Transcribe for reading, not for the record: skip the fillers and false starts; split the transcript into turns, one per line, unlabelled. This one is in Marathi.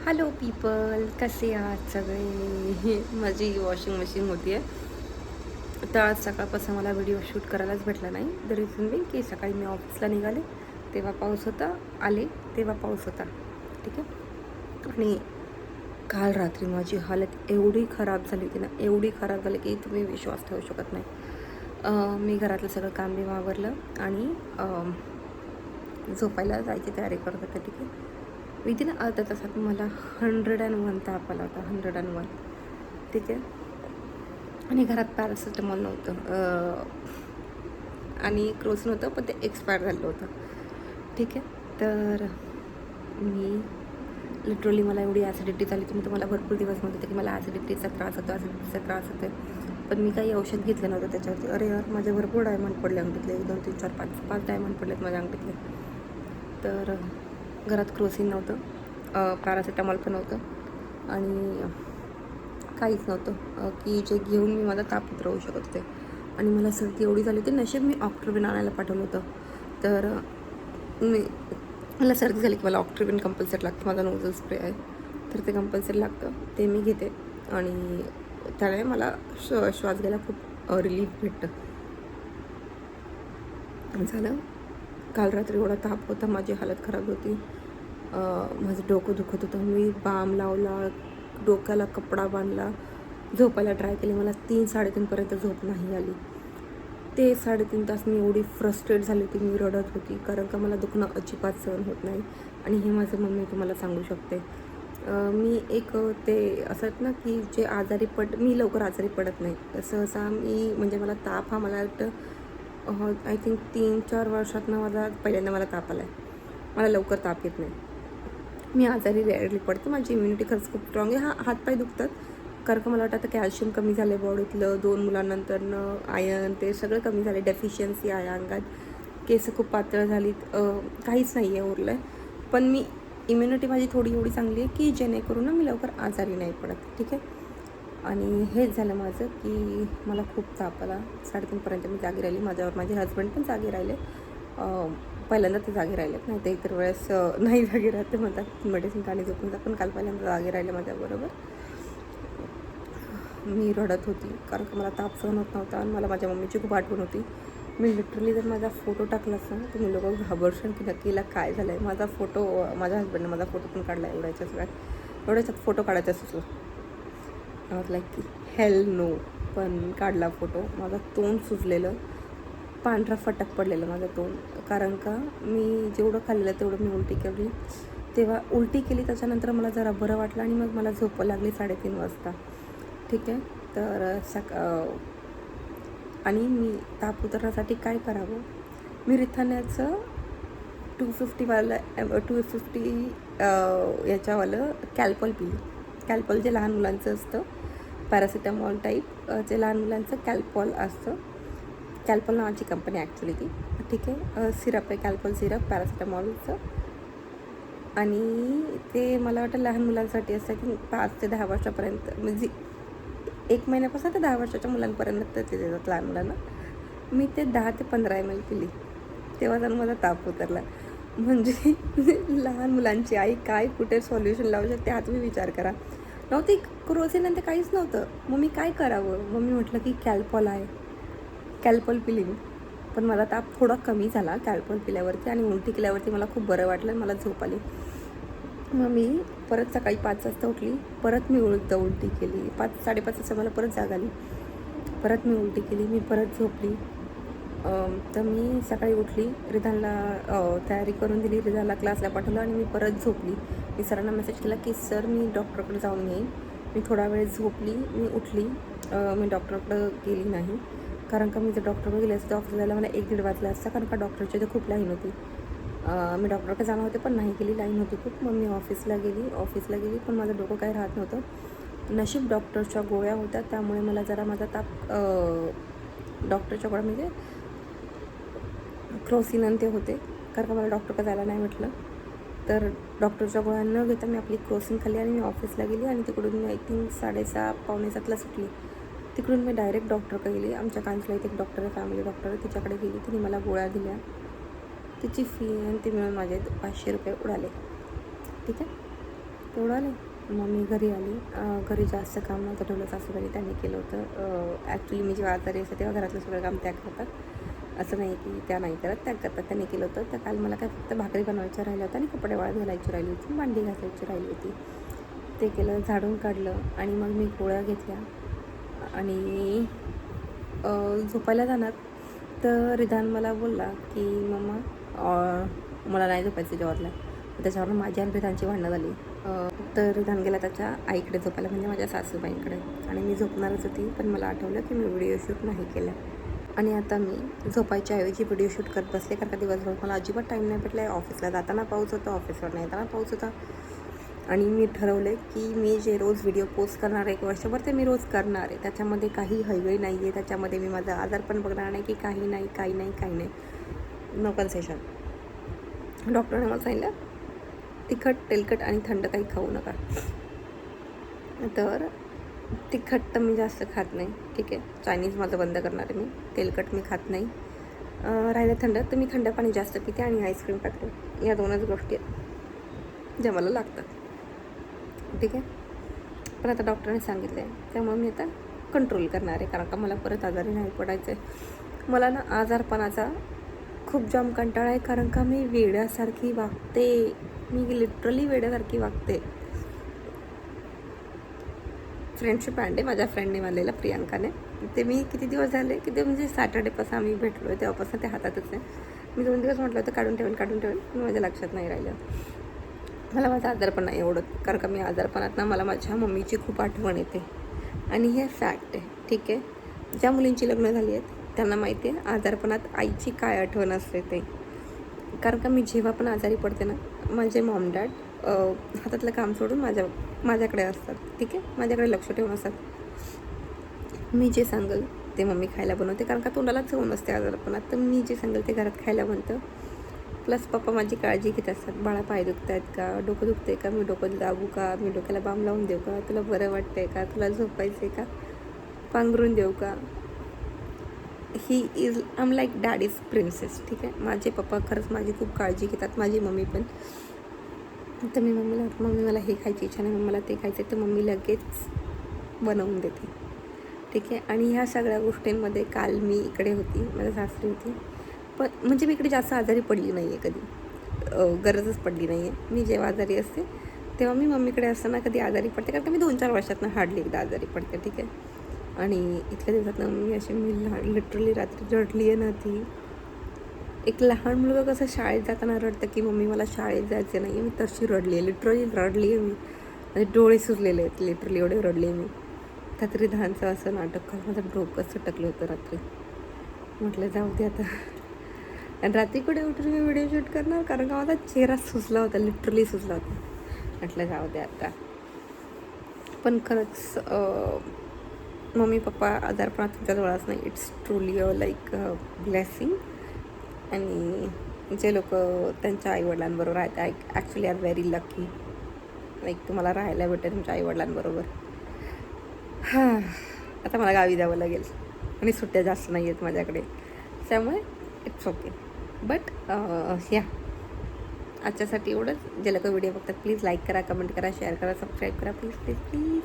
हॅलो पीपल, कसे आहात सगळे? माझी वॉशिंग मशीन होती आहे. तर आज सकाळपासून मला व्हिडिओ शूट करायलाच भेटला नाही. द रिझन बी की सकाळी मी ऑफिसला निघाले तेव्हा पाऊस होता, आले तेव्हा पाऊस होता. ठीक आहे. आणि काल रात्री माझी हालत एवढी खराब झाली होती ना, एवढी खराब झाली की तुम्ही विश्वास ठेवू शकत नाही. मी घरातलं सगळं काम बी आवरलं आणि झोपायला जायची तयारी करत होते. ठीक आहे. विदिन अर्ध्या तासात मला 101 ताप आला होता. 101. ठीक आहे. आणि घरात पॅरासिटामॉल नव्हतं आणि क्रोसिन होतं, पण ते एक्सपायर झालं होतं. ठीक आहे. तर मी लिटरली मला एवढी ॲसिडिटी झाली. तुम्ही तुम्हाला भरपूर दिवस म्हणत होते की मला ॲसिडिटीचा त्रास होतो, ॲसिडिटीचा त्रास होतो. पण मी काही औषध घेतलं नव्हतं त्याच्यावरती. अरे यार, माझे भरपूर डायमंड पडले अंगठीतले. 1 2 3 4 5 डायमंड पडलेत माझ्या अंगठीतले. तर घरात क्रोसिन नव्हतं, पॅरासिटामॉल पण नव्हतं आणि काहीच नव्हतं की जे घेऊन मी माझा ताप उतरवू शकत होते. आणि मला सर्दी एवढी झाली होती, नशीब मी ऑक्ट्रिबिन आणायला पाठवलं होतं. तर मला सर्दी झाली की मला ऑक्ट्रिबिन कंपल्सरी लागतं. माझा नोझल स्प्रे आहे, तर ते कंपल्सरी लागतं. ते मी घेते आणि त्याने मला श्वास घ्यायला खूप रिलीफ भेटतं. झालं. काल रात्री एवढा ताप होता, माझी हालत खराब होती. माझं डोकं दुखत होतं. मी बाम लावला, डोक्याला कपडा बांधला, झोपायला ट्राय केली. मला 3-3:30पर्यंत झोप नाही आली. ते 3.5 तास मी एवढी फ्रस्ट्रेट झाली होती, मी रडत होती, कारण का मला दुखणं अजिबात सहन होत नाही. आणि हे माझं मम्मी तुम्हाला सांगू शकते. मी एक ते असं ना की जे मी लवकर आजारी पडत नाही. सहसा मी म्हणजे मला ताप हा मला वाटतं आय थिंक 3-4 वर्षातनं पहिल्यांदा मला ताप आला आहे. मला लवकर ताप येत नाही. मी आजारी रेअरली पडते. माझी इम्युनिटी खरंच खूप स्ट्रॉंग आहे. हातपाय दुखतात कारण का मला वाटतं आता कॅल्शियम कमी झालं आहे बॉडीतलं. 2 मुलांनंतरनं आयर्न ते सगळं कमी झालं आहे. डेफिशियन्सी आहे अंगात. केस खूप पातळ झालीत. काहीच नाही आहे उरलं आहे. पण इम्युनिटी माझी थोडी एवढी चांगली आहे की जेणेकरून मी लवकर आजारी नाही पडत. ठीक आहे. आणि हेच झालं माझं की मला खूप ताप आला. 3:30पर्यंत मी जागी राहिली. माझे हजबंड पण जागे राहिले. पहिल्यांदा ते जागे राहिलेत, नाही ते इतर वेळेस नाही जागे राहते, म्हणतात मेडिसिन खाली झोपून जा. पण काल पहिल्यांदा जागे राहिले माझ्याबरोबर. मी रडत होती कारण का मला ताप सहन होत नव्हता आणि मला माझ्या मम्मीची खूप आठवण होती. मी लिटरली जर माझा फोटो टाकला असता ना, तुम्ही लोक घाबरशाल की नक्कीला काय झालं आहे. माझ्या हजबंडने माझा फोटो पण काढला एवढ्याच्यात फोटो काढायचा सुचला. लाईक की हेल नो. पण काढला फोटो. माझं तोंड सुजलेलं, पांढरा फटक पडलेलं माझं तोंड, कारण का मी जेवढं खाल्लेलं तेवढं मी उलटी केली. तेव्हा उलटी केली, त्याच्यानंतर मला जरा बरं वाटलं आणि मग मला झोप लागली 3:30 वाजता. ठीक आहे. तर आणि मी ताप उतरण्यासाठी काय करावं, मी रिथान्याचं 250 याच्यावालं कॅल्पॉल पिली. कॅल्पॉल जे लहान मुलांचं असतं, पॅरासिटामॉल टाईप, जे लहान मुलांचं कॅल्पॉल असतं. कॅल्पॉल नावाची कंपनी ॲक्च्युली ती. ठीक आहे. सिरप आहे, कॅल्पॉल सिरप पॅरासिटामॉलचं. आणि ते मला वाटतं लहान मुलांसाठी असतं की 5 ते 10 वर्षापर्यंत, म्हणजे 1 महिन्यापासून ते 10 वर्षाच्या मुलांपर्यंत ते देतात लहान मुलांना. मी ते 10 ते 15 ml पिली, तेव्हा जाऊन माझा ताप उतरला. म्हणजे लहान मुलांची आई काय कुठे सॉल्युशन लावू शकते हा तुम्ही विचार करा. नव्हती क्रोसिन आणि ते काहीच नव्हतं. मग मी काय करावं. मग मी म्हटलं की कॅल्पॉल आहे, कॅल्पॉल पिली मी. पण मला ताप थोडा कमी झाला कॅल्पॉल पिल्यावरती आणि उलटी केल्यावरती मला खूप बरं वाटलं आणि मला झोप आली. मग मी परत सकाळी 5 वाजता उठली. परत मी उलटी केली. 5-5:30 वाजता मला परत जाग आली. परत मी उलटी केली. मी परत झोपली. तर मी सकाळी उठली, रिधानला तयारी करून दिली, रिधानला क्लासला पाठवलं आणि मी परत झोपली. मी सरांना मेसेज केला की सर मी डॉक्टरकडे जाऊन येईन. मी थोडा वेळ झोपली, मी उठली. मी डॉक्टरकडं गेली नाही, कारण का मी जर डॉक्टरकडे गेले असते ऑफिसला जायला मला 1-1:30 वाजला असता, कारण का डॉक्टरची इथे खूप लाईन होती. मी डॉक्टरकडे जाणार होते पण नाही गेली, लाईन होती खूप. मग मी ऑफिसला गेली पण माझं डोकं काही राहत नव्हतं. नशीब डॉक्टरच्या गोळ्या होत्या, त्यामुळे मला जरा माझा ताप, डॉक्टरच्या गोळ्या म्हणजे क्रोसिन आणि ते होते, कारण का मला डॉक्टरकडे जायला नाही म्हटलं. तर डॉक्टरच्या गोळ्या न घेता मी आपली क्रोसिन खाल्ली आणि मी ऑफिसला गेली. आणि तिकडून मी आय थिंक 6:30-6:45ला सुटली. तिकडून मी डायरेक्ट डॉक्टरकडे गेली. आमच्या कांचला इथे एक डॉक्टर आहे, फॅमिली डॉक्टर आहे, तिच्याकडे गेली. तिने मला गोळ्या दिल्या. तिची फी आणि ते मिळून माझे 500 रुपये उडाले. ठीक आहे. तेवढं आले. मग मी घरी आली. घरी जास्त काम नव्हतं ठेवलं, सासूबाईंनी त्यांनी केलं होतं. ॲक्च्युली मी जेव्हा आजारी असते तेव्हा घरातलं सगळं काम त्या करतात, असं नाही की त्या नाही करत, त्या करतात. त्यांनी केलं होतं. तर काल मला काय फक्त भाकरी बनवायच्या राहिल्या होत्या आणि कपडे वाळत घालायची राहिली होती, भांडी घासायची राहिली होती. ते केलं, झाडून काढलं आणि मग मी गोळ्या घेतल्या आणि झोपायला जाणार. तर रिधान मला बोलला की मम्मा मला नाही झोपायचं जॉबला. त्याच्यावर माझी आणि रिधानची भांडणं झाली. तर रिधान गेला त्याच्या आईकडे झोपायला, म्हणजे माझ्या सासूबाईंकडे, आणि मी झोपणारच होती. पण मला आठवलं की मी व्हिडिओ शूट नाही केला आणि आता मी झोपायच्या ऐवजी व्हिडिओ शूट करत बसले, कारण का दिवसभर मला अजिबात टाईम नाही भेटला आहे. ऑफिसला जाताना पाऊस होता, ऑफिसवर नाही येताना पाऊस होता. आणि मी ठरवले की मी जे रोज व्हिडिओ पोस्ट करणार आहे 1 वर्षभर, ते मी रोज करणार आहे. त्याच्यामध्ये काही हयगय नाही आहे, त्याच्यामध्ये मी माझा आजार पण बघणार नाही की काही नाही. No concession. डॉक्टरने मला सांगितलं तिखट, तेलकट आणि थंड काही खाऊ नका. तर तिखट तर मी जास्त खात नाही, ठीक आहे. चायनीज माझं बंद करणार आहे मी. तेलकट मी खात नाही. राहिलं थंड, तर मी थंड पाणी जास्त पिते आणि आईस्क्रीम खाते. या 2च गोष्टी आहेत ज्या मला लागतात, ठीक आहे. पण आता डॉक्टरने सांगितलं आहे, त्यामुळे मी आता कंट्रोल करणार आहे, कारण का मला परत आजारी नाही पडायचं आहे. मला ना आजारपणाचा खूप जाम कंटाळा आहे, कारण का मी वेड्यासारखी वागते. मी लिटरली वेड्यासारखी वागते. फ्रेंडशिप आहे माझ्या फ्रेंडने मानलेला, प्रियांकाने. ते मी किती दिवस झाले, किती म्हणजे सॅटर्डेपासून आम्ही भेटलो आहे, तेव्हापासून ते हातातच आहे. मी 2 दिवस म्हटलं होतं काढून ठेवेल, पण माझ्या लक्षात नाही राहिलं. मला माझा आजारपण नाही एवढं, कारण का मी आजारपणात ना मला माझ्या मम्मीची खूप आठवण येते आणि हे फॅक्ट आहे, ठीक आहे. ज्या मुलींची लग्न झाली आहेत त्यांना माहिती आहे आजारपणात आईची काय आठवण असते ते. कारण का मी जेव्हा पण आजारी पडते ना, माझे मॉम डॅड हातातलं काम सोडून माझ्याकडे असतात, ठीक आहे. माझ्याकडे लक्ष ठेवून असतात. मी जे सांगेल ते मम्मी खायला बनवते, कारण का तोंडाला चव नसते आजारपणात. तर मी जे सांगेल ते घरात खायला बनतं. प्लस पप्पा माझी काळजी घेत असतात. बाळा पाय दुखत आहेत का, डोकं दुखतं आहे का, मी डोकं दाबू का, मी डोक्याला बाम लावून देऊ का, तुला बरं वाटतं आहे का, तुला झोपायचं आहे का, पांघरून देऊ का. I am like daddy's princess, ठीक आहे. माझे पप्पा खरंच माझी खूप काळजी घेतात, माझी मम्मी पण. तर मी मम्मी मला हे खायची इच्छा नाही, मला ते खायचं आहे, तर मम्मी लगेच बनवून देते, ठीक आहे. आणि ह्या सगळ्या गोष्टींमध्ये काल मी इकडे होती, माझ्या सासरी होती, पण म्हणजे मी इकडे जास्त आजारी पडली नाही आहे कधी, गरजच पडली नाही आहे. मी जेव्हा आजारी असते तेव्हा मी मम्मीकडे असताना कधी आजारी पडते, कारण का मी 2-4 वर्षातनं हार्डली एकदा आजारी पडते, ठीक आहे. आणि इतक्या दिवसातनं मी लिटरली रात्री रडली आहे ना. ती एक लहान मुलगा कसं शाळेत जाताना रडतं की मम्मी मला शाळेत जायचं नाही, मी तशी रडली आहे, लिटरली रडली आहे मी. माझे डोळे सुजलेले आहेत, लिटरली एवढे रडले मी. रात्री धानचं असं नाटक कर, माझं डोकं सटकलं होतं रात्री. म्हटलं जाऊ दे आता. आणि रात्री कुठे उठून मी व्हिडिओ शूट करणार, कारण का माझा चेहरा सुजला होता, लिटरली सुजला होता. म्हटलं जाऊ दे आता. पण खरंच मम्मी पप्पा आजारपणात तुमच्या जवळच नाही, इट्स ट्रूली लाईक ब्लेसिंग. आणि जे लोक त्यांच्या आईवडिलांबरोबर आहेत actually are very lucky. Like तुम्हाला राहायला भेटेल तुमच्या आईवडिलांबरोबर. आता मला गावी जावं लागेल आणि सुट्ट्या जास्त नाही आहेत माझ्याकडे, त्यामुळे इट्स ओके. बट या आजच्यासाठी एवढंच. जे लोक व्हिडिओ बघतात प्लीज लाईक करा, कमेंट करा, शेअर करा, सबस्क्राईब करा, प्लीज प्लीज प्लीज.